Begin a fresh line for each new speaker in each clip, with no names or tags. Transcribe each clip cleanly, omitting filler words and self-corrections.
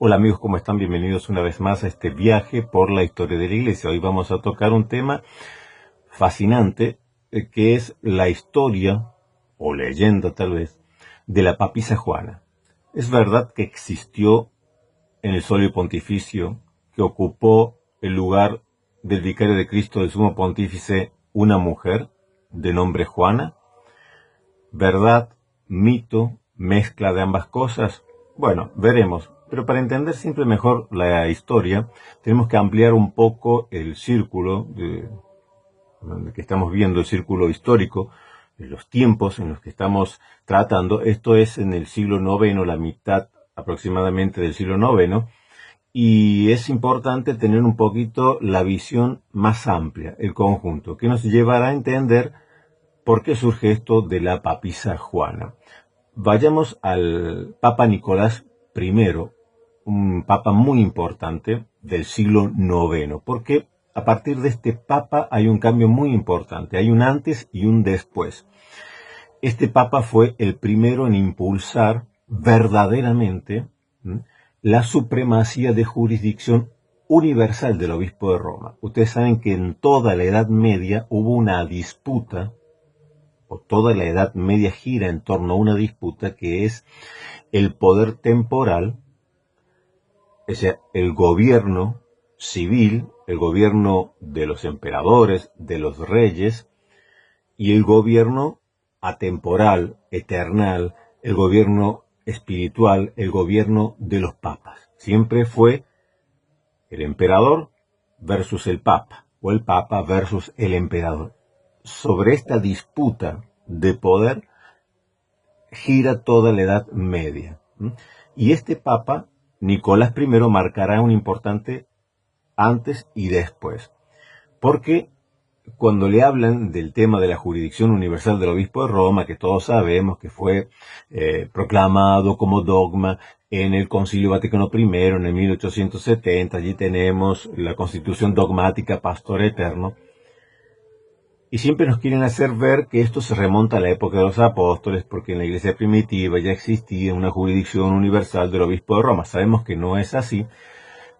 Hola amigos, ¿cómo están? Bienvenidos una vez más a este viaje por la historia de la Iglesia. Hoy vamos a tocar un tema fascinante, que es la historia, o leyenda tal vez, de la papisa Juana. Es verdad que existió en el solio pontificio, que ocupó el lugar del vicario de Cristo del sumo pontífice, una mujer de nombre Juana. ¿Verdad, mito, mezcla de ambas cosas? Bueno, veremos. Pero para entender siempre mejor la historia, tenemos que ampliar un poco el círculo que estamos viendo, el círculo histórico, los tiempos en los que estamos tratando. Esto es en el siglo IX, la mitad aproximadamente del siglo IX, y es importante tener un poquito la visión más amplia, el conjunto, que nos llevará a entender por qué surge esto de la papisa Juana. Vayamos al Papa Nicolás I, un papa muy importante del siglo IX, porque a partir de este papa hay un cambio muy importante, hay un antes y un después. Este papa fue el primero en impulsar verdaderamente la supremacía de jurisdicción universal del obispo de Roma. Ustedes saben que en toda la Edad Media hubo una disputa, o toda la Edad Media gira en torno a una disputa que es el poder temporal, es decir, el gobierno civil, el gobierno de los emperadores, de los reyes, y el gobierno atemporal, eternal, el gobierno espiritual, el gobierno de los papas. Siempre fue el emperador versus el papa, o el papa versus el emperador. Sobre esta disputa de poder gira toda la Edad Media. Y este papa, Nicolás I, marcará un importante antes y después. Porque cuando le hablan del tema de la jurisdicción universal del obispo de Roma, que todos sabemos que fue proclamado como dogma en el Concilio Vaticano I en el 1870, allí tenemos la Constitución Dogmática Pastor Eterno, y siempre nos quieren hacer ver que esto se remonta a la época de los apóstoles, porque en la iglesia primitiva ya existía una jurisdicción universal del obispo de Roma. Sabemos que no es así,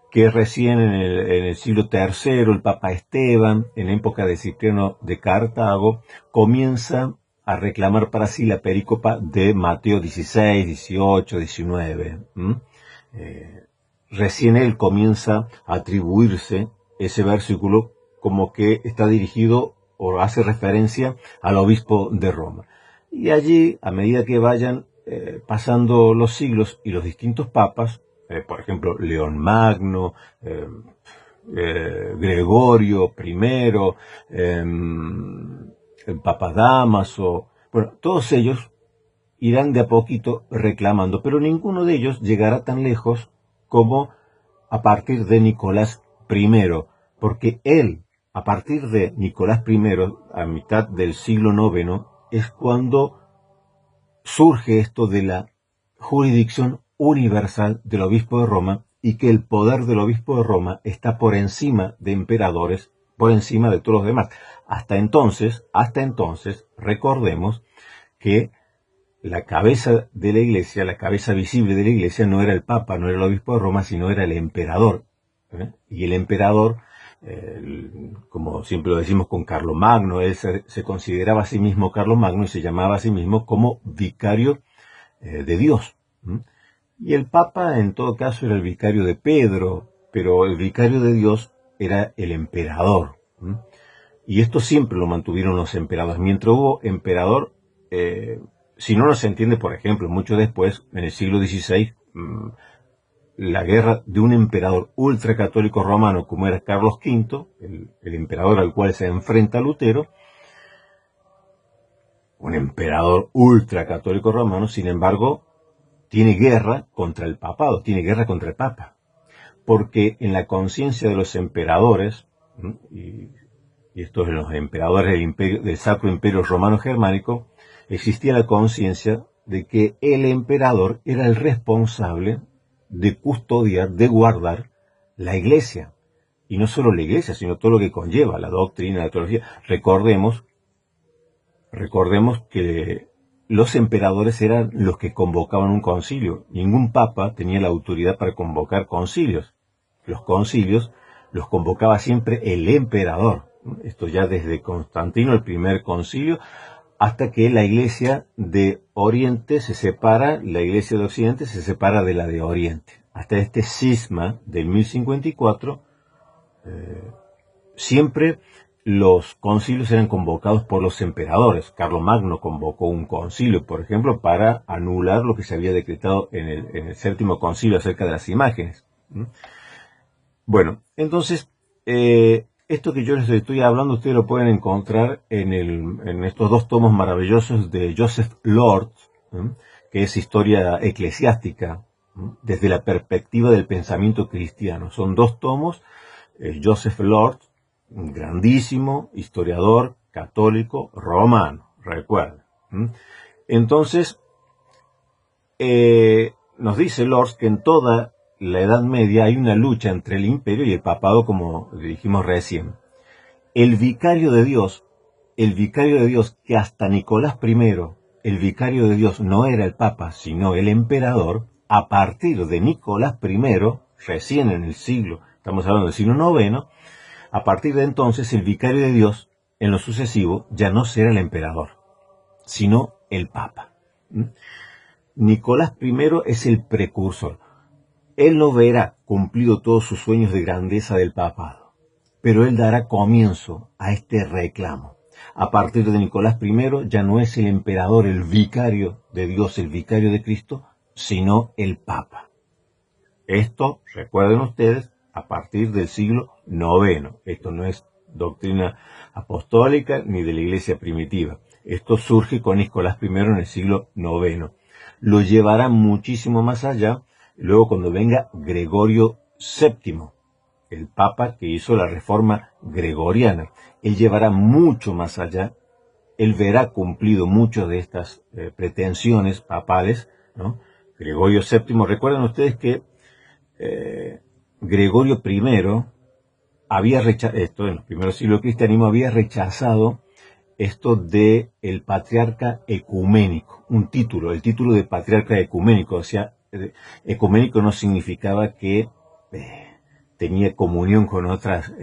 que recién en el siglo III, el Papa Esteban, en época de Cipriano de Cartago, comienza a reclamar para sí la perícopa de Mateo 16, 18, 19. Recién él comienza a atribuirse ese versículo como que está dirigido o hace referencia al obispo de Roma. Y allí, a medida que vayan pasando los siglos y los distintos papas, por ejemplo, León Magno, Gregorio I, el Papa Dámaso, bueno, todos ellos irán de a poquito reclamando, pero ninguno de ellos llegará tan lejos como a partir de Nicolás I, porque él, a partir de Nicolás I, a mitad del siglo IX, es cuando surge esto de la jurisdicción universal del obispo de Roma, y que el poder del obispo de Roma está por encima de emperadores, por encima de todos los demás. Hasta entonces, recordemos que la cabeza de la iglesia, la cabeza visible de la iglesia, no era el papa, no era el obispo de Roma, sino era el emperador. Y el emperador, como siempre lo decimos con Carlomagno, él se consideraba a sí mismo Carlomagno y se llamaba a sí mismo como vicario de Dios. Y el papa, en todo caso, era el vicario de Pedro, pero el vicario de Dios era el emperador. Y esto siempre lo mantuvieron los emperadores. Mientras hubo emperador, si no nos entiende, por ejemplo, mucho después, en el siglo XVI, la guerra de un emperador ultracatólico romano como era Carlos V, el emperador al cual se enfrenta Lutero, un emperador ultracatólico romano, sin embargo, tiene guerra contra el papado, tiene guerra contra el papa, porque en la conciencia de los emperadores, y estos de los emperadores del Sacro Imperio Romano Germánico, existía la conciencia de que el emperador era el responsable de custodiar, de guardar la iglesia. Y no solo la iglesia, sino todo lo que conlleva, la doctrina, la teología. Recordemos que los emperadores eran los que convocaban un concilio. Ningún papa tenía la autoridad para convocar concilios. Los concilios los convocaba siempre el emperador. Esto ya desde Constantino, el primer concilio, hasta que la iglesia de Oriente se separa, la iglesia de Occidente se separa de la de Oriente. Hasta este cisma del 1054, siempre los concilios eran convocados por los emperadores. Carlomagno convocó un concilio, por ejemplo, para anular lo que se había decretado en el séptimo concilio acerca de las imágenes. Bueno, entonces, esto que yo les estoy hablando, ustedes lo pueden encontrar en estos dos tomos maravillosos de Joseph Lord, que es Historia Eclesiástica, desde la perspectiva del pensamiento cristiano. Son dos tomos. Joseph Lord, un grandísimo historiador católico romano, recuerda. Entonces, nos dice Lord que en toda la Edad Media hay una lucha entre el imperio y el papado, como dijimos recién. El vicario de Dios, que hasta Nicolás I, el vicario de Dios no era el papa, sino el emperador, a partir de Nicolás I, recién en el siglo, estamos hablando del siglo IX, a partir de entonces el vicario de Dios, en lo sucesivo, ya no será el emperador, sino el papa. Nicolás I es el precursor. Él no verá cumplido todos sus sueños de grandeza del papado, pero él dará comienzo a este reclamo. A partir de Nicolás I ya no es el emperador, el vicario de Dios, el vicario de Cristo, sino el papa. Esto, recuerden ustedes, a partir del siglo IX. Esto no es doctrina apostólica ni de la iglesia primitiva. Esto surge con Nicolás I en el siglo IX. Lo llevará muchísimo más allá luego cuando venga Gregorio VII, el papa que hizo la reforma gregoriana. Él llevará mucho más allá. Él verá cumplido muchas de estas pretensiones papales, ¿no? Gregorio VII, recuerdan ustedes que Gregorio I había rechazado, esto en los primeros siglos del cristianismo, había rechazado esto de el patriarca ecuménico, un título, el título de patriarca ecuménico. O sea, ecuménico no significaba que tenía comunión con otras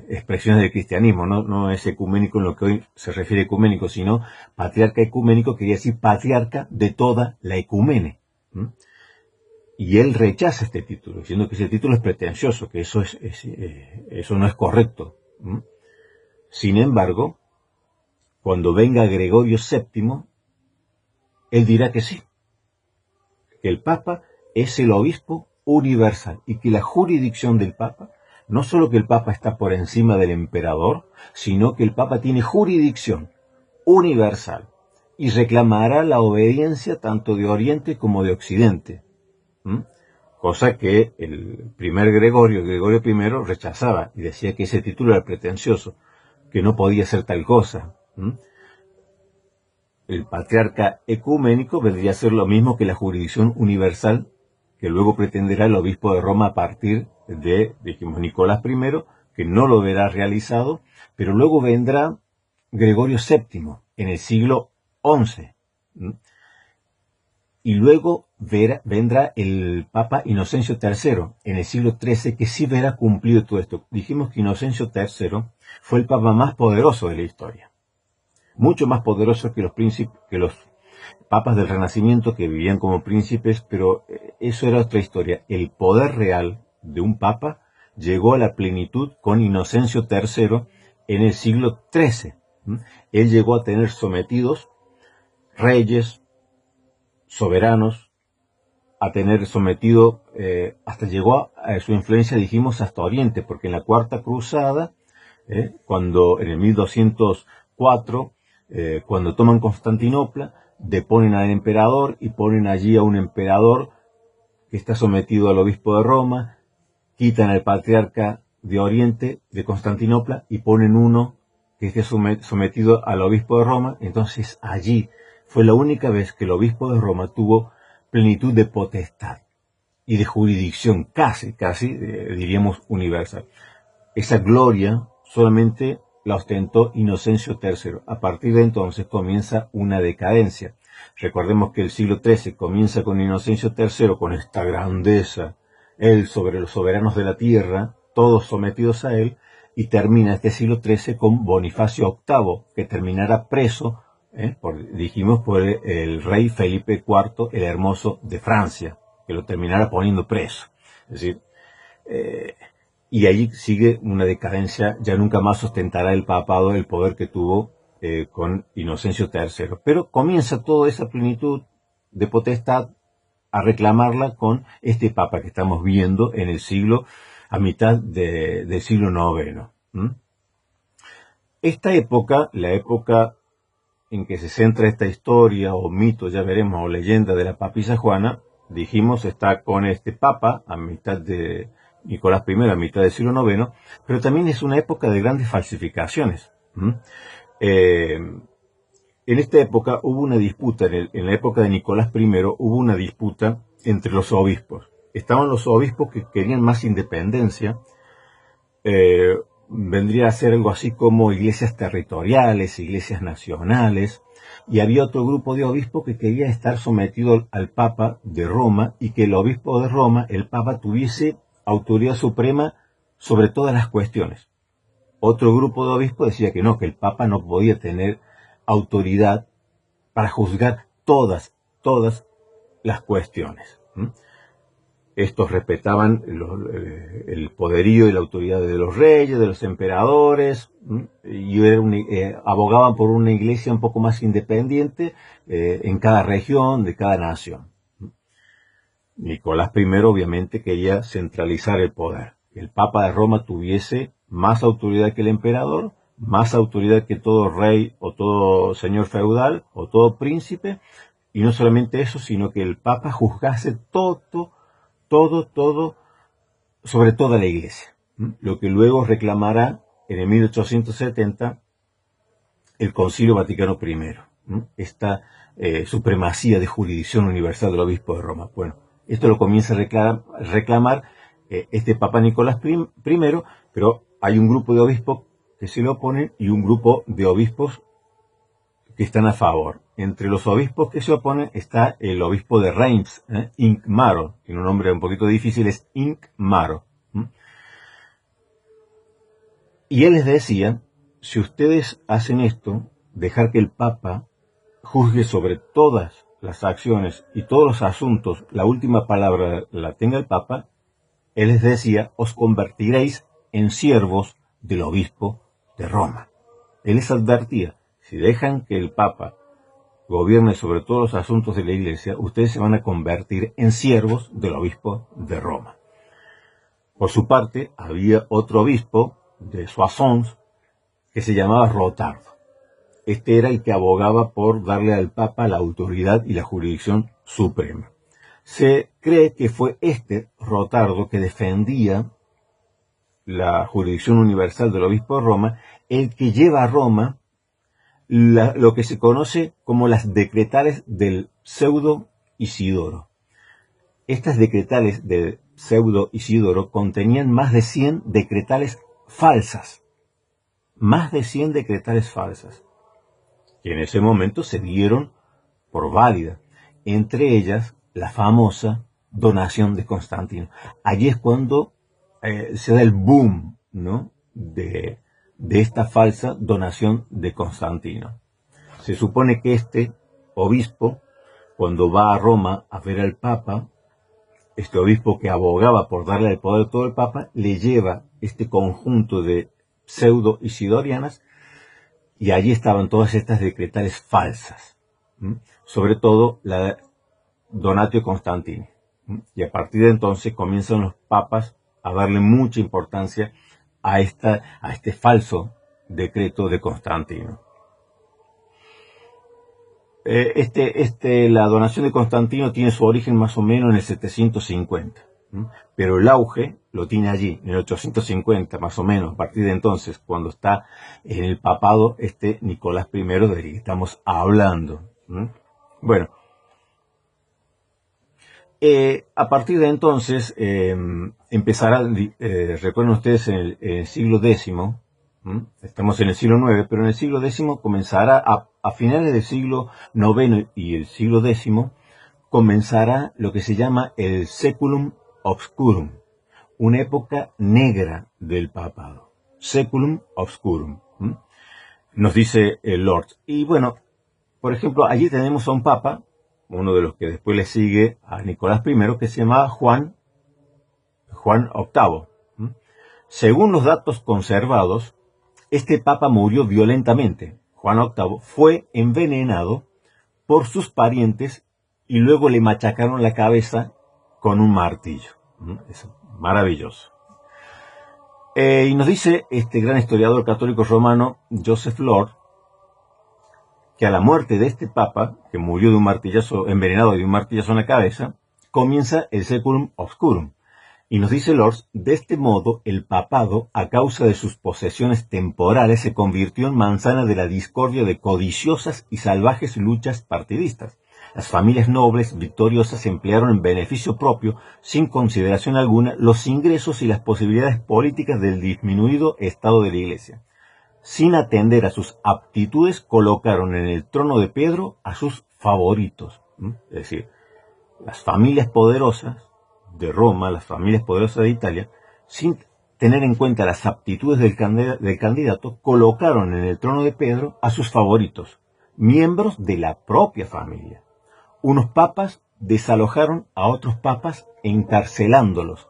expresiones del cristianismo, no es ecuménico en lo que hoy se refiere a ecuménico, sino patriarca ecuménico quería decir patriarca de toda la ecumene. Y él rechaza este título, diciendo que ese título es pretencioso, que eso no es correcto. Sin embargo, cuando venga Gregorio VII, él dirá que sí, que el Papa es el obispo universal y que la jurisdicción del Papa, no solo que el Papa está por encima del emperador, sino que el Papa tiene jurisdicción universal y reclamará la obediencia tanto de Oriente como de Occidente. Cosa que el primer Gregorio I, rechazaba y decía que ese título era pretencioso, que no podía ser tal cosa. El patriarca ecuménico vendría a ser lo mismo que la jurisdicción universal que luego pretenderá el obispo de Roma a partir de, dijimos, Nicolás I, que no lo verá realizado, pero luego vendrá Gregorio VII en el siglo XI. Y luego vendrá el Papa Inocencio III en el siglo XIII, que sí verá cumplido todo esto. Dijimos que Inocencio III fue el Papa más poderoso de la historia. Mucho más poderoso que los papas del Renacimiento, que vivían como príncipes, pero eso era otra historia. El poder real de un Papa llegó a la plenitud con Inocencio III en el siglo XIII. Él llegó a tener sometidos reyes, soberanos, a tener sometido, hasta llegó a su influencia, dijimos, hasta Oriente, porque en la Cuarta Cruzada, cuando en el 1204, cuando toman Constantinopla, deponen al emperador y ponen allí a un emperador que está sometido al obispo de Roma, quitan al patriarca de Oriente, de Constantinopla, y ponen uno que esté sometido al obispo de Roma. Entonces allí fue la única vez que el obispo de Roma tuvo plenitud de potestad y de jurisdicción casi, diríamos, universal. Esa gloria solamente la ostentó Inocencio III. A partir de entonces comienza una decadencia. Recordemos que el siglo XIII comienza con Inocencio III, con esta grandeza, él sobre los soberanos de la tierra, todos sometidos a él, y termina este siglo XIII con Bonifacio VIII, que terminará preso, dijimos, por el rey Felipe IV, el Hermoso de Francia, que lo terminará poniendo preso. Es decir, y allí sigue una decadencia, ya nunca más ostentará el papado el poder que tuvo con Inocencio III. Pero comienza toda esa plenitud de potestad a reclamarla con este papa que estamos viendo en el siglo, a mitad del siglo IX. Esta época, la época en que se centra esta historia o mito, ya veremos, o leyenda de la papisa Juana, dijimos, está con este papa a mitad de Nicolás I, a mitad del siglo IX, pero también es una época de grandes falsificaciones. En esta época hubo una disputa, en la época de Nicolás I hubo una disputa entre los obispos. Estaban los obispos que querían más independencia, vendría a ser algo así como iglesias territoriales, iglesias nacionales, y había otro grupo de obispos que quería estar sometido al Papa de Roma y que el obispo de Roma, el Papa, tuviese autoridad suprema sobre todas las cuestiones. Otro grupo de obispos decía que no, que el Papa no podía tener autoridad para juzgar todas las cuestiones. Estos respetaban el poderío y la autoridad de los reyes, de los emperadores, y abogaban por una iglesia un poco más independiente en cada región, de cada nación. Nicolás I obviamente quería centralizar el poder. Que el Papa de Roma tuviese más autoridad que el emperador, más autoridad que todo rey o todo señor feudal o todo príncipe, y no solamente eso, sino que el Papa juzgase todo sobre toda la iglesia. Lo que luego reclamará en el 1870 el Concilio Vaticano I, esta supremacía de jurisdicción universal del obispo de Roma. Bueno, esto lo comienza a reclamar este Papa Nicolás I, pero hay un grupo de obispos que se le oponen y un grupo de obispos que están a favor. Entre los obispos que se oponen está el obispo de Reims, Hincmaro, tiene un nombre un poquito difícil, es Hincmaro. Y él les decía, si ustedes hacen esto, dejar que el Papa juzgue sobre todas las acciones y todos los asuntos, la última palabra la tenga el Papa, él les decía, os convertiréis en siervos del obispo de Roma. Él les advertía, si dejan que el Papa gobierne sobre todos los asuntos de la Iglesia, ustedes se van a convertir en siervos del obispo de Roma. Por su parte, había otro obispo de Soissons que se llamaba Rotardo. Este era el que abogaba por darle al Papa la autoridad y la jurisdicción suprema. Se cree que fue este Rotardo que defendía la jurisdicción universal del obispo de Roma, el que lleva a Roma lo que se conoce como las decretales del pseudo Isidoro. Estas decretales del pseudo Isidoro contenían más de 100 decretales falsas. Más de 100 decretales falsas, que en ese momento se dieron por válidas. Entre ellas, la famosa donación de Constantino. Allí es cuando se da el boom, ¿no?, de esta falsa donación de Constantino. Se supone que este obispo, cuando va a Roma a ver al Papa, este obispo que abogaba por darle el poder a todo el Papa, le lleva este conjunto de pseudo isidorianas, y allí estaban todas estas decretales falsas, sobre todo la Donatio Constantini. Y a partir de entonces comienzan los papas a darle mucha importancia a este falso decreto de Constantino. La donación de Constantino tiene su origen más o menos en el 750, pero el auge lo tiene allí, en el 850 más o menos, a partir de entonces, cuando está en el papado Nicolás I del que estamos hablando. Bueno, a partir de entonces empezará, recuerden ustedes, en el siglo X, Estamos en el siglo IX, pero en el siglo X comenzará, a finales del siglo IX y el siglo X, comenzará lo que se llama el Saeculum Obscurum, una época negra del papado. Saeculum Obscurum, nos dice el Lord. Y bueno, por ejemplo, allí tenemos a un papa, uno de los que después le sigue a Nicolás I, que se llamaba Juan VIII. Según los datos conservados, este papa murió violentamente. Juan VIII fue envenenado por sus parientes y luego le machacaron la cabeza con un martillo. Es maravilloso. Y nos dice este gran historiador católico romano, Joseph Lord, que a la muerte de este papa, que murió de un martillazo, envenenado de un martillazo en la cabeza, comienza el Saeculum Obscurum. Y nos dice Lord, de este modo el papado, a causa de sus posesiones temporales, se convirtió en manzana de la discordia de codiciosas y salvajes luchas partidistas. Las familias nobles victoriosas emplearon en beneficio propio, sin consideración alguna, los ingresos y las posibilidades políticas del disminuido estado de la Iglesia. Sin atender a sus aptitudes, colocaron en el trono de Pedro a sus favoritos. Es decir, las familias poderosas de Roma, las familias poderosas de Italia, sin tener en cuenta las aptitudes del candidato, colocaron en el trono de Pedro a sus favoritos, miembros de la propia familia. Unos papas desalojaron a otros papas encarcelándolos,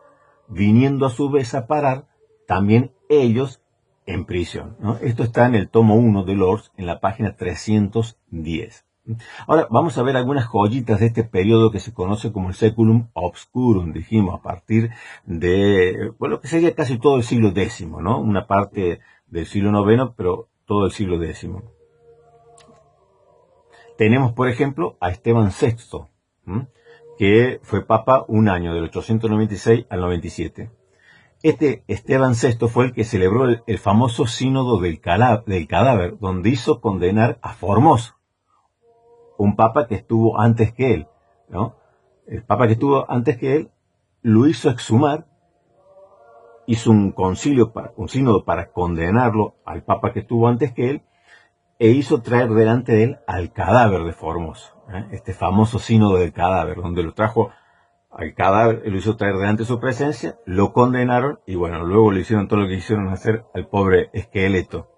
viniendo a su vez a parar también ellos en prisión, ¿no? Esto está en el tomo 1 de Lords, en la página 310. Ahora vamos a ver algunas joyitas de este periodo que se conoce como el Saeculum Obscurum, dijimos, a partir de, bueno, lo que sería casi todo el siglo X, ¿no? Una parte del siglo IX, pero todo el siglo X. Tenemos, por ejemplo, a Esteban VI, que fue papa un año, del 896 al 97. Este Esteban VI fue el que celebró el famoso sínodo del cadáver, donde hizo condenar a Formoso, un papa que estuvo antes que él, ¿no? El papa que estuvo antes que él lo hizo exhumar, hizo un sínodo para condenarlo al papa que estuvo antes que él, e hizo traer delante de él al cadáver de Formoso, este famoso sínodo del cadáver, donde lo trajo al cadáver, lo hizo traer delante de su presencia, lo condenaron y bueno, luego le hicieron todo lo que hicieron hacer al pobre esqueleto.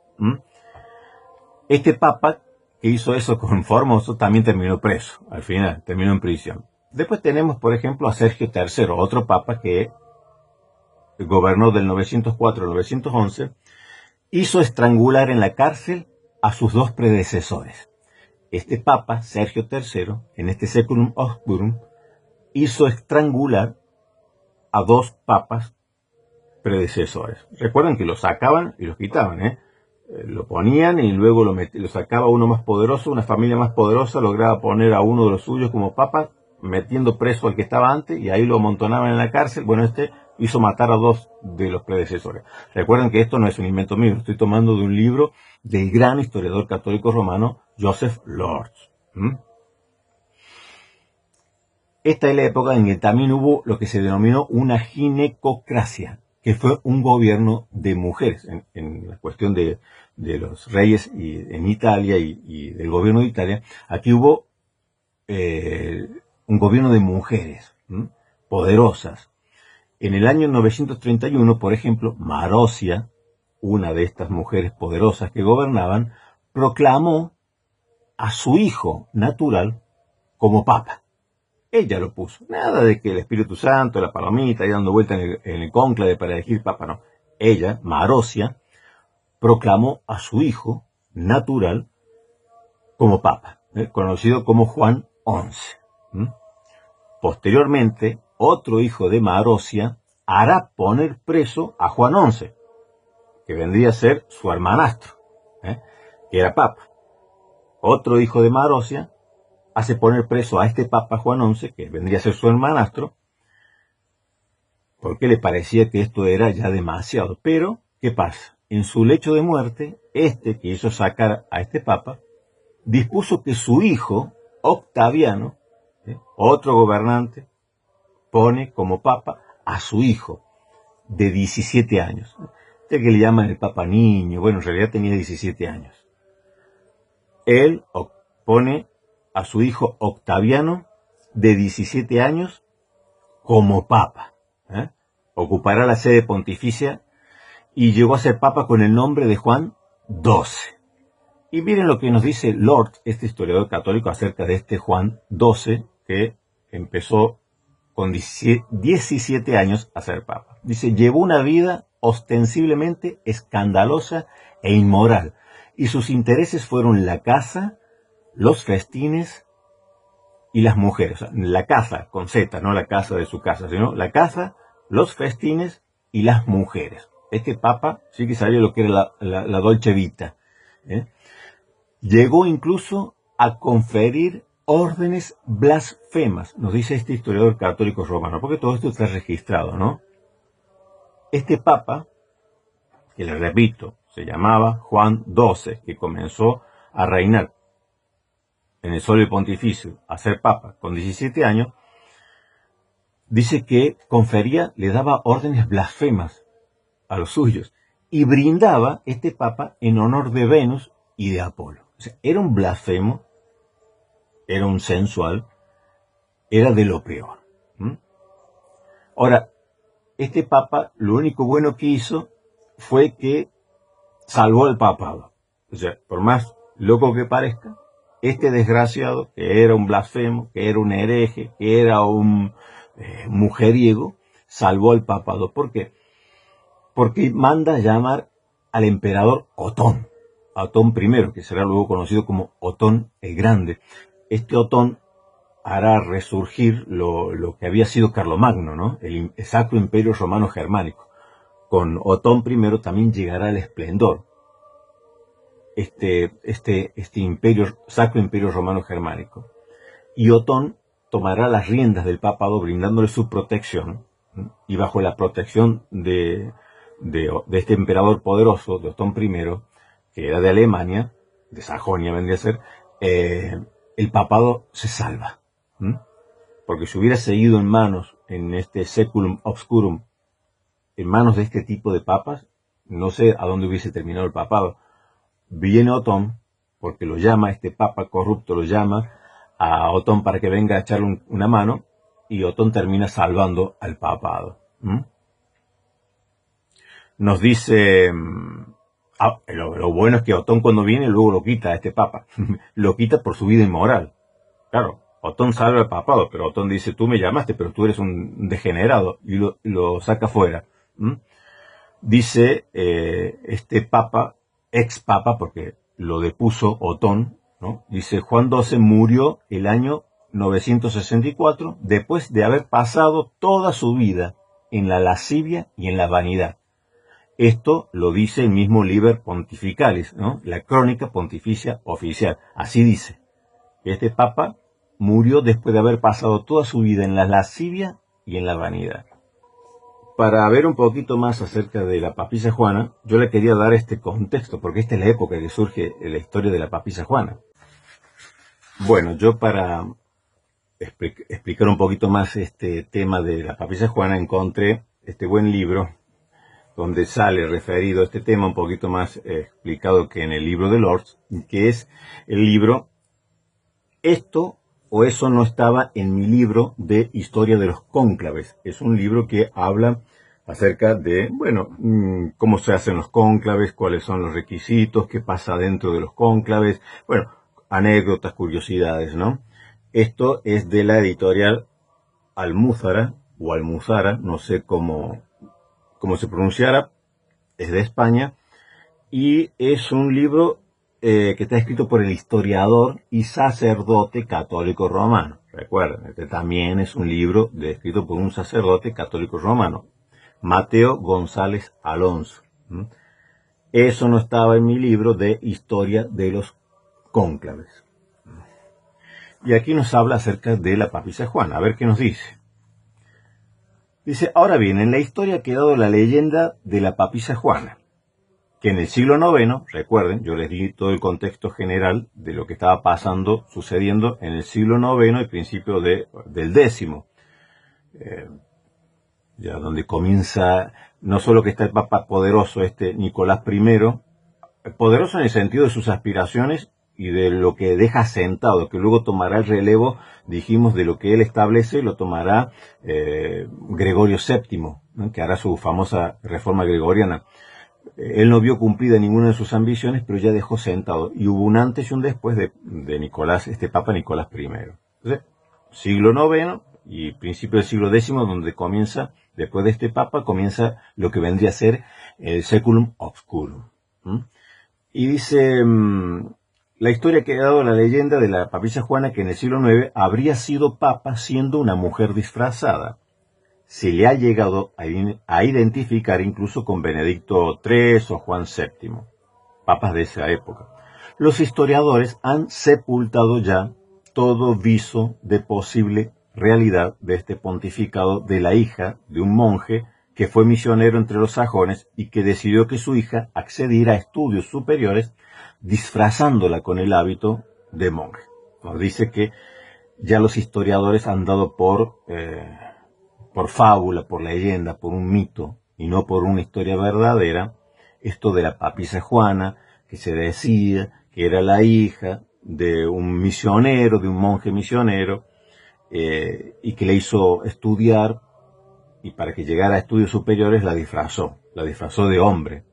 Este papa que hizo eso con Formoso también terminó preso, al final, terminó en prisión. Después tenemos, por ejemplo, a Sergio III, otro papa que gobernó del 904 al 911, hizo estrangular en la cárcel a sus dos predecesores. Este papa, Sergio III, en este Saeculum Obscurum, hizo estrangular a dos papas predecesores. Recuerden que los sacaban y los quitaban, lo ponían y luego lo sacaba uno más poderoso, una familia más poderosa lograba poner a uno de los suyos como papa, metiendo preso al que estaba antes y ahí lo amontonaban en la cárcel. Bueno, este hizo matar a dos de los predecesores. Recuerden que esto no es un invento mío, lo estoy tomando de un libro del gran historiador católico romano Joseph Lord. Esta es la época en que también hubo lo que se denominó una ginecocracia, que fue un gobierno de mujeres, en la cuestión de los reyes en Italia y del gobierno de Italia. Aquí hubo un gobierno de mujeres poderosas. En el año 931, por ejemplo, Marosia, una de estas mujeres poderosas que gobernaban, proclamó a su hijo natural como papa. Ella lo puso. Nada de que el Espíritu Santo, la palomita, y dando vuelta en el cónclave para elegir papa, no. Ella, Marosia, proclamó a su hijo natural como papa, conocido como Juan XI. Posteriormente, otro hijo de Marosia hará poner preso a Juan XI, que vendría a ser su hermanastro, que era papa. Otro hijo de Marosia hace poner preso a este papa Juan XI, que vendría a ser su hermanastro, porque le parecía que esto era ya demasiado. Pero, ¿qué pasa? En su lecho de muerte, que hizo sacar a este papa, dispuso que su hijo, Octaviano, otro gobernante, pone como papa a su hijo, de 17 años. Este que le llaman el Papa Niño, bueno, en realidad tenía 17 años. Él pone a su hijo Octaviano, de 17 años, como papa. Ocupará la sede pontificia y llegó a ser papa con el nombre de Juan XII. Y miren lo que nos dice Lord, este historiador católico, acerca de este Juan XII, que empezó con 17 años a ser papa. Dice, llevó una vida ostensiblemente escandalosa e inmoral, y sus intereses fueron la caza, los festines y las mujeres. O sea, la caza, con Z, no la casa de su casa, sino la caza, los festines y las mujeres. Este papa sí que sabía lo que era la Dolce Vita. Llegó incluso a conferir órdenes blasfemas, nos dice este historiador católico romano, porque todo esto está registrado, ¿no? Este papa, que le repito, se llamaba Juan XII, que comenzó a reinar en el solio pontificio, a ser papa con 17 años, dice que confería, le daba órdenes blasfemas a los suyos, y brindaba este papa en honor de Venus y de Apolo. O sea, era un blasfemo, era un sensual, era de lo peor. Ahora, este papa, lo único bueno que hizo fue que salvó al papado. O sea, por más loco que parezca, este desgraciado, que era un blasfemo, que era un hereje, que era un mujeriego, salvó al papado. ¿Por qué? Porque manda llamar al emperador Otón, Otón I, que será luego conocido como Otón el Grande. Este Otón hará resurgir lo que había sido Carlomagno, ¿no? El Sacro Imperio Romano Germánico. Con Otón I también llegará el esplendor. Este imperio, Sacro Imperio Romano Germánico. Y Otón tomará las riendas del papado brindándole su protección, y bajo la protección de este emperador poderoso, de Otón I, que era de Alemania, de Sajonia vendría a ser, el papado se salva. Porque si hubiera seguido en este seculum obscurum, en manos de este tipo de papas, no sé a dónde hubiese terminado el papado. Viene Otón, porque lo llama, este papa corrupto lo llama a Otón para que venga a echarle una mano, y Otón termina salvando al papado. Nos dice, lo bueno es que Otón cuando viene luego lo quita a este papa, lo quita por su vida inmoral. Claro, Otón salva al papado, pero Otón dice, tú me llamaste, pero tú eres un degenerado, y lo saca fuera. Dice este papa, ex papa, porque lo depuso Otón, ¿no? Dice, Juan XII murió el año 964, después de haber pasado toda su vida en la lascivia y en la vanidad. Esto lo dice el mismo Liber Pontificalis, ¿no? La crónica pontificia oficial. Así dice, este papa murió después de haber pasado toda su vida en la lascivia y en la vanidad. Para ver un poquito más acerca de la papisa Juana, yo le quería dar este contexto, porque esta es la época que surge la historia de la papisa Juana. Bueno, yo para explicar un poquito más este tema de la papisa Juana, encontré este buen libro, donde sale referido a este tema un poquito más explicado que en el libro de Lords, que es el libro Esto o eso no estaba en mi libro de Historia de los Cónclaves. Es un libro que habla acerca de, bueno, cómo se hacen los cónclaves, cuáles son los requisitos, qué pasa dentro de los cónclaves, bueno, anécdotas, curiosidades, ¿no? Esto es de la editorial Almuzara, o Almuzara, no sé cómo se pronunciara, es de España, y es un libro que está escrito por el historiador y sacerdote católico romano. Recuerden, este también es un libro escrito por un sacerdote católico romano, Mateo González Alonso. Eso no estaba en mi libro de Historia de los Cónclaves. Y aquí nos habla acerca de la papisa Juana. A ver qué nos dice. Dice, ahora bien, en la historia ha quedado la leyenda de la papisa Juana, que en el siglo IX, recuerden, yo les di todo el contexto general de lo que estaba sucediendo en el siglo IX y principio del X. ya donde comienza, no solo que está el Papa poderoso, Nicolás I, poderoso en el sentido de sus aspiraciones y de lo que deja sentado, que luego tomará el relevo, dijimos, de lo que él establece, lo tomará Gregorio VII, ¿no? Que hará su famosa reforma gregoriana. Él no vio cumplida ninguna de sus ambiciones, pero ya dejó sentado. Y hubo un antes y un después de Nicolás, Papa Nicolás I. Entonces, siglo IX y principio del siglo X, donde comienza, después de este Papa, comienza lo que vendría a ser el Seculum Obscurum. Y dice la historia que ha dado la leyenda de la papisa Juana, que en el siglo IX habría sido papa siendo una mujer disfrazada. Se le ha llegado a identificar incluso con Benedicto III o Juan VII, papas de esa época. Los historiadores han sepultado ya todo viso de posible realidad de este pontificado de la hija de un monje que fue misionero entre los sajones y que decidió que su hija accediera a estudios superiores disfrazándola con el hábito de monje. Nos dice que ya los historiadores han dado por fábula, por leyenda, por un mito, y no por una historia verdadera, esto de la papisa Juana, que se decía que era la hija de un misionero, de un monje misionero, y que le hizo estudiar, y para que llegara a estudios superiores la disfrazó de hombre,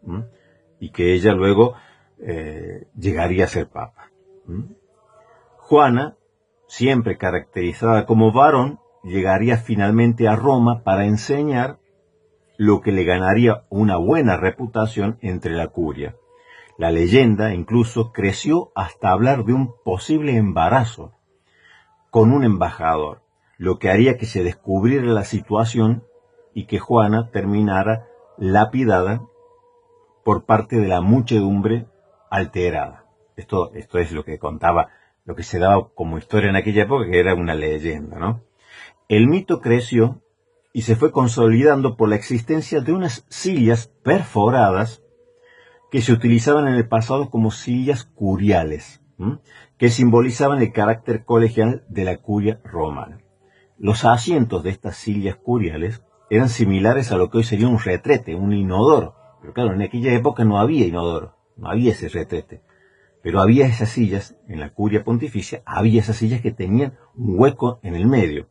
y que ella luego llegaría a ser papa. Juana, siempre caracterizada como varón, llegaría finalmente a Roma para enseñar, lo que le ganaría una buena reputación entre la curia. La leyenda incluso creció hasta hablar de un posible embarazo con un embajador, lo que haría que se descubriera la situación y que Juana terminara lapidada por parte de la muchedumbre alterada. Esto es lo que contaba, lo que se daba como historia en aquella época, que era una leyenda, ¿no? El mito creció y se fue consolidando por la existencia de unas sillas perforadas que se utilizaban en el pasado como sillas curiales, que simbolizaban el carácter colegial de la curia romana. Los asientos de estas sillas curiales eran similares a lo que hoy sería un retrete, un inodoro. Pero claro, en aquella época no había inodoro, no había ese retrete. Pero había esas sillas, en la curia pontificia, había esas sillas que tenían un hueco en el medio.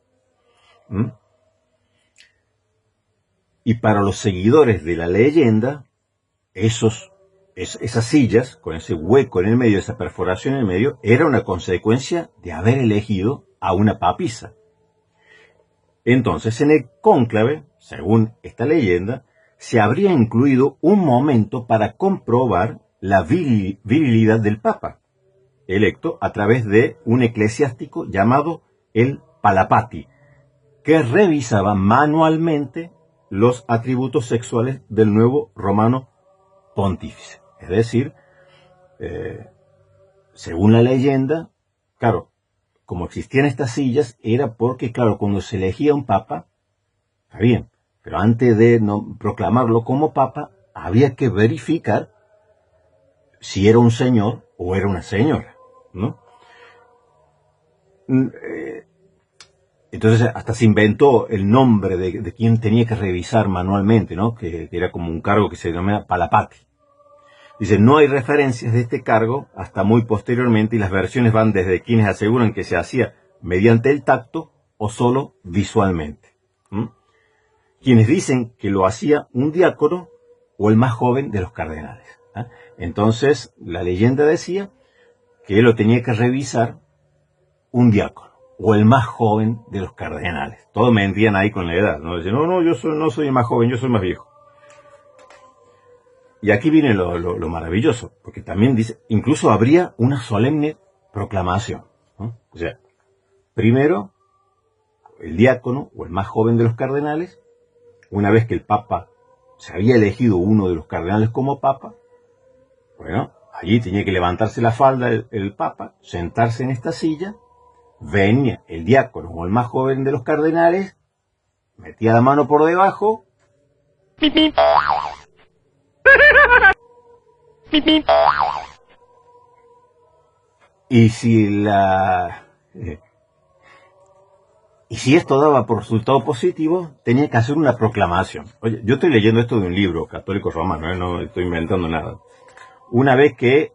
Y para los seguidores de la leyenda, esas sillas, con ese hueco en el medio, esa perforación en el medio, era una consecuencia de haber elegido a una papisa. Entonces, en el cónclave, según esta leyenda, se habría incluido un momento para comprobar la virilidad del Papa, electo a través de un eclesiástico llamado el Palapati, que revisaba manualmente los atributos sexuales del nuevo romano pontífice. Es decir, según la leyenda, claro, como existían estas sillas, era porque, claro, cuando se elegía un papa, está bien, pero antes de proclamarlo como papa, había que verificar si era un señor o era una señora, ¿no? Entonces hasta se inventó el nombre de quien tenía que revisar manualmente, ¿no? Que era como un cargo que se denomina Palapati. Dice, no hay referencias de este cargo hasta muy posteriormente y las versiones van desde quienes aseguran que se hacía mediante el tacto o solo visualmente. Quienes dicen que lo hacía un diácono o el más joven de los cardenales. Entonces, la leyenda decía que lo tenía que revisar un diácono o el más joven de los cardenales. Todos mentían ahí con la edad, ¿no? Dicen, no, yo no soy el más joven, yo soy más viejo. Y aquí viene lo maravilloso, porque también dice, incluso habría una solemne proclamación, ¿no? O sea, primero, el diácono o el más joven de los cardenales, una vez que el Papa se había elegido uno de los cardenales como Papa, bueno, allí tenía que levantarse la falda el Papa, sentarse en esta silla, venía el diácono o el más joven de los cardenales, metía la mano por debajo, y si Y si esto daba por resultado positivo, tenía que hacer una proclamación. Oye, yo estoy leyendo esto de un libro católico romano, no estoy inventando nada. Una vez que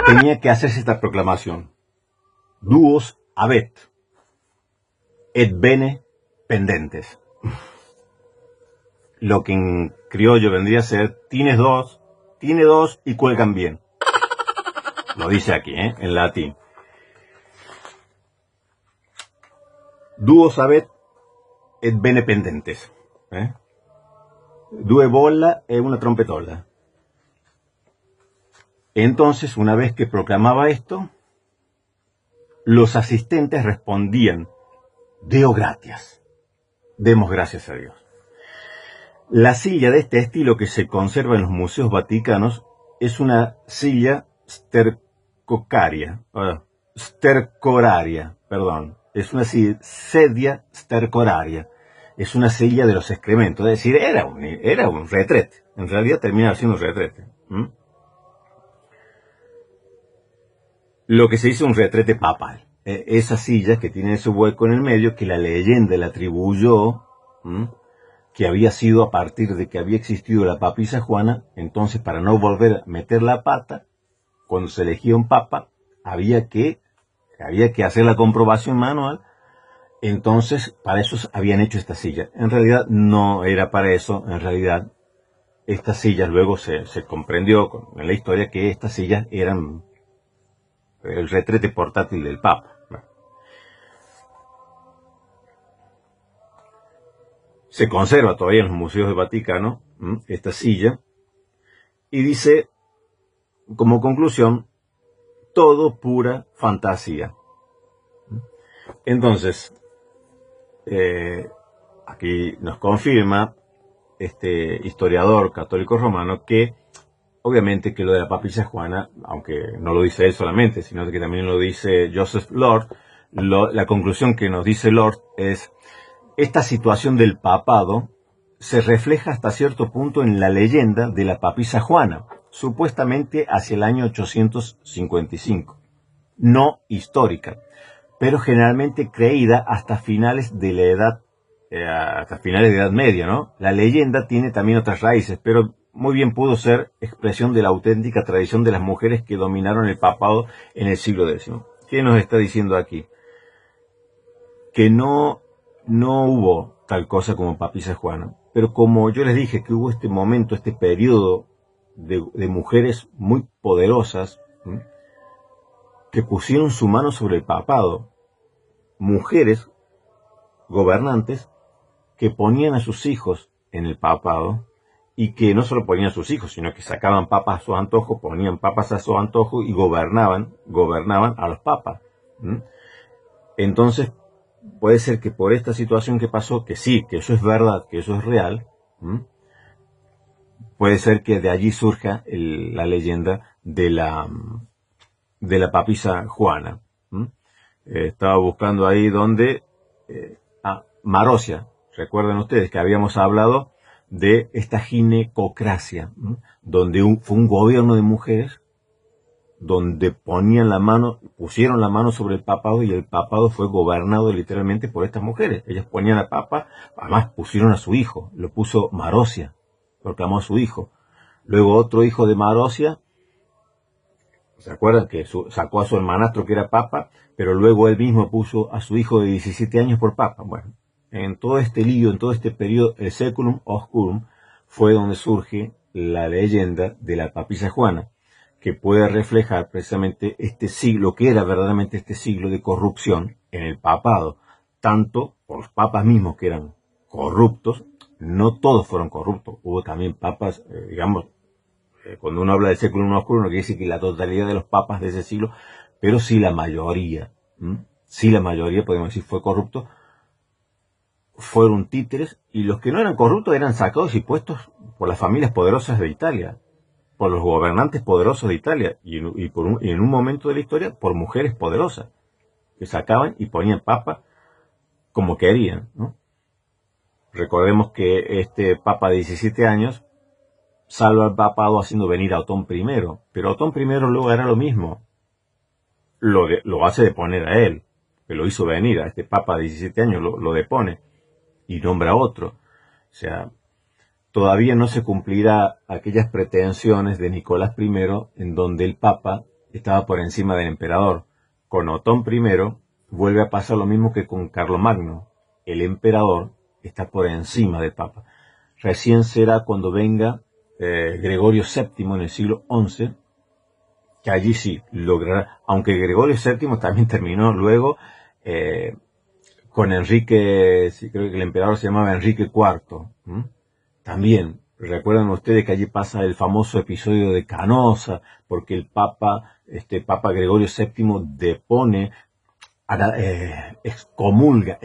tenía que hacerse esta proclamación. Duos habet, et bene pendentes. Lo que en criollo vendría a ser, tiene dos y cuelgan bien. Lo dice aquí, en latín. Duos habet et bene pendentes. Due bolla e una trompetola. Entonces, una vez que proclamaba esto, los asistentes respondían, Deo gratias, demos gracias a Dios. La silla de este estilo que se conserva en los museos vaticanos es una silla stercoraria, es una sedia stercoraria, es una silla de los excrementos, es decir, era un retrete, en realidad termina siendo un retrete. Lo que se dice un retrete papal. Esas sillas que tienen su hueco en el medio, que la leyenda le atribuyó, que había sido a partir de que había existido la papisa Juana, entonces para no volver a meter la pata, cuando se elegía un papa, había que hacer la comprobación manual, entonces para eso habían hecho esta silla. En realidad no era para eso, en realidad estas sillas luego se comprendió en la historia que estas sillas eran el retrete portátil del Papa. Se conserva todavía en los museos del Vaticano esta silla y dice, como conclusión, todo pura fantasía. Entonces, aquí nos confirma este historiador católico romano que obviamente que lo de la papisa Juana, aunque no lo dice él solamente, sino que también lo dice Joseph Lord, la conclusión que nos dice Lord es, esta situación del papado se refleja hasta cierto punto en la leyenda de la papisa Juana, supuestamente hacia el año 855, no histórica, pero generalmente creída hasta finales de la Edad Media, ¿no? La leyenda tiene también otras raíces, pero muy bien pudo ser expresión de la auténtica tradición de las mujeres que dominaron el papado en el siglo X. ¿Qué nos está diciendo aquí? Que no hubo tal cosa como papisa Juana, pero como yo les dije que hubo este momento, este periodo de mujeres muy poderosas que pusieron su mano sobre el papado, mujeres gobernantes que ponían a sus hijos en el papado, y que no solo ponían a sus hijos, sino que sacaban papas a su antojo, ponían papas a su antojo y gobernaban a los papas. Entonces, puede ser que por esta situación que pasó, que sí, que eso es verdad, que eso es real, puede ser que de allí surja la leyenda de la papisa Juana. Estaba buscando ahí donde... Marosia. Recuerden ustedes que habíamos hablado de esta ginecocracia, donde fue un gobierno de mujeres, donde pusieron la mano sobre el papado y el papado fue gobernado literalmente por estas mujeres. Ellas ponían al papa, además pusieron a su hijo, lo puso Marosia, proclamó a su hijo. Luego otro hijo de Marosia, ¿se acuerdan que sacó a su hermanastro que era papa, pero luego él mismo puso a su hijo de 17 años por papa? Bueno, en todo este lío, en todo este periodo, el Seculum Oscurum, fue donde surge la leyenda de la papisa Juana, que puede reflejar precisamente este siglo, que era verdaderamente este siglo de corrupción en el papado, tanto por los papas mismos que eran corruptos, no todos fueron corruptos, hubo también papas, cuando uno habla del Seculum Oscurum no quiere decir que la totalidad de los papas de ese siglo, pero sí la mayoría, podemos decir, fue corrupto, fueron títeres, y los que no eran corruptos eran sacados y puestos por las familias poderosas de Italia, por los gobernantes poderosos de Italia, y en un momento de la historia por mujeres poderosas, que sacaban y ponían papa como querían, ¿no? Recordemos que este papa de 17 años salva al papado haciendo venir a Otón I, pero Otón I luego hará lo mismo. lo hace deponer a él, que lo hizo venir, a este papa de 17 años lo depone y nombra a otro. O sea, todavía no se cumplirá aquellas pretensiones de Nicolás I en donde el papa estaba por encima del emperador. Con Otón I vuelve a pasar lo mismo que con Carlomagno. El emperador está por encima del papa. Recién será cuando venga Gregorio VII en el siglo XI, que allí sí logrará, aunque Gregorio VII también terminó luego con Enrique, sí, creo que el emperador se llamaba Enrique IV. También, recuerdan ustedes que allí pasa el famoso episodio de Canosa, porque el Papa Gregorio VII depone, excomulga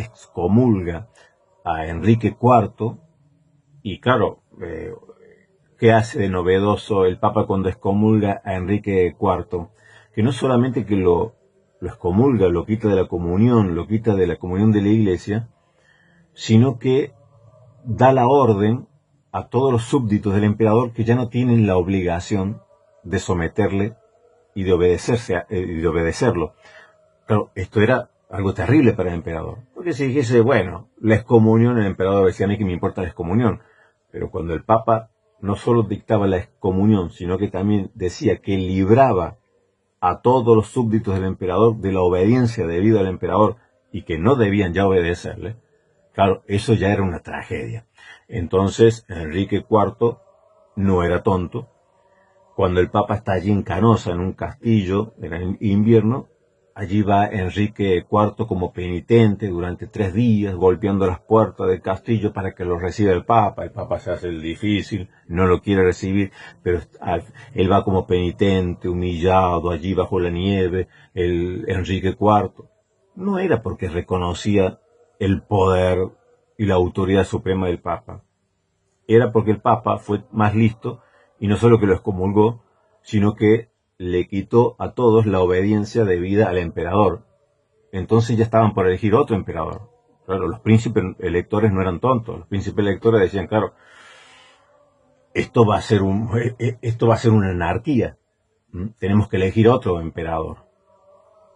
a Enrique IV, y claro, ¿qué hace de novedoso el Papa cuando excomulga a Enrique IV? Que no solamente que lo excomulga, lo quita de la comunión de la Iglesia, sino que da la orden a todos los súbditos del emperador que ya no tienen la obligación de someterle y de obedecerlo. Claro, esto era algo terrible para el emperador, porque si dijese, bueno, la excomunión, el emperador decía, a mí que me importa la excomunión, pero cuando el Papa no solo dictaba la excomunión, sino que también decía que libraba a todos los súbditos del emperador de la obediencia debida al emperador y que no debían ya obedecerle, claro, eso ya era una tragedia. Entonces, Enrique IV no era tonto. Cuando el Papa está allí en Canosa, en un castillo, en invierno, allí va Enrique IV como penitente durante 3 días, golpeando las puertas del castillo para que lo reciba el Papa. El Papa se hace el difícil, no lo quiere recibir, pero él va como penitente, humillado, allí bajo la nieve, el Enrique IV. No era porque reconocía el poder y la autoridad suprema del Papa. Era porque el Papa fue más listo y no solo que lo excomulgó, sino que le quitó a todos la obediencia debida al emperador. Entonces ya estaban por elegir otro emperador. Claro, los príncipes electores no eran tontos. Los príncipes electores decían, claro, esto va a ser una anarquía. Tenemos que elegir otro emperador.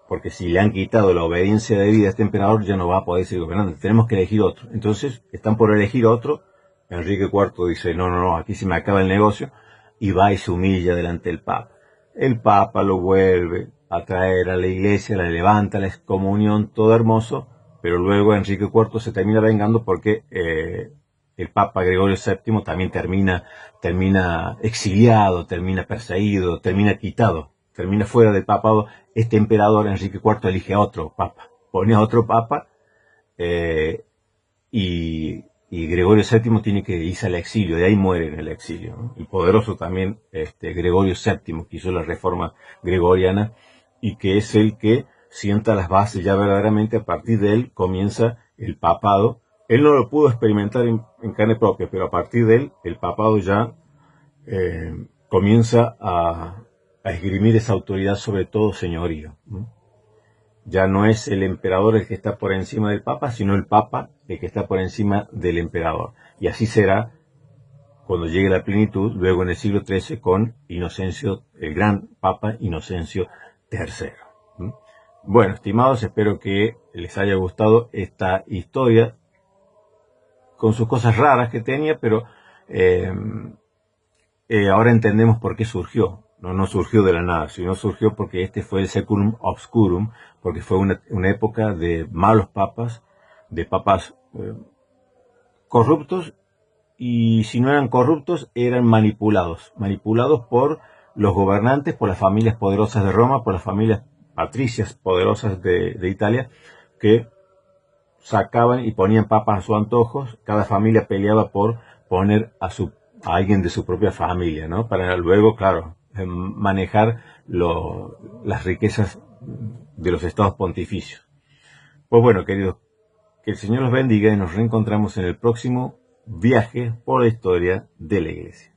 Porque si le han quitado la obediencia debida a este emperador, ya no va a poder seguir gobernando. Tenemos que elegir otro. Entonces, están por elegir otro. Enrique IV dice, no, aquí se me acaba el negocio. Y va y se humilla delante del Papa. El Papa lo vuelve a traer a la iglesia, la levanta, la excomunión, todo hermoso. Pero luego Enrique IV se termina vengando porque el Papa Gregorio VII también termina exiliado, termina perseguido, termina quitado. Termina fuera del papado. Este emperador Enrique IV elige a otro papa, pone a otro papa y Gregorio VII tiene que irse al exilio, de ahí muere en el exilio, ¿no? El poderoso también Gregorio VII, que hizo la reforma gregoriana y que es el que sienta las bases ya verdaderamente. A partir de él comienza el papado. Él no lo pudo experimentar en carne propia, pero a partir de él el papado ya comienza a esgrimir esa autoridad sobre todo señorío. Ya no es el emperador el que está por encima del papa, sino el papa el que está por encima del emperador. Y así será cuando llegue la plenitud, luego en el siglo XIII con Inocencio, el gran papa Inocencio III. Bueno, estimados, espero que les haya gustado esta historia con sus cosas raras que tenía, pero ahora entendemos por qué surgió. No surgió de la nada, sino surgió porque este fue el Seculum Obscurum, porque fue una época de malos papas, de papas corruptos, y si no eran corruptos, eran manipulados por los gobernantes, por las familias poderosas de Roma, por las familias patricias poderosas de Italia, que sacaban y ponían papas a sus antojos. Cada familia peleaba por poner a alguien de su propia familia, ¿no? Para luego, claro, manejar las riquezas de los estados pontificios. Pues bueno, queridos, que el Señor los bendiga y nos reencontramos en el próximo viaje por la historia de la Iglesia.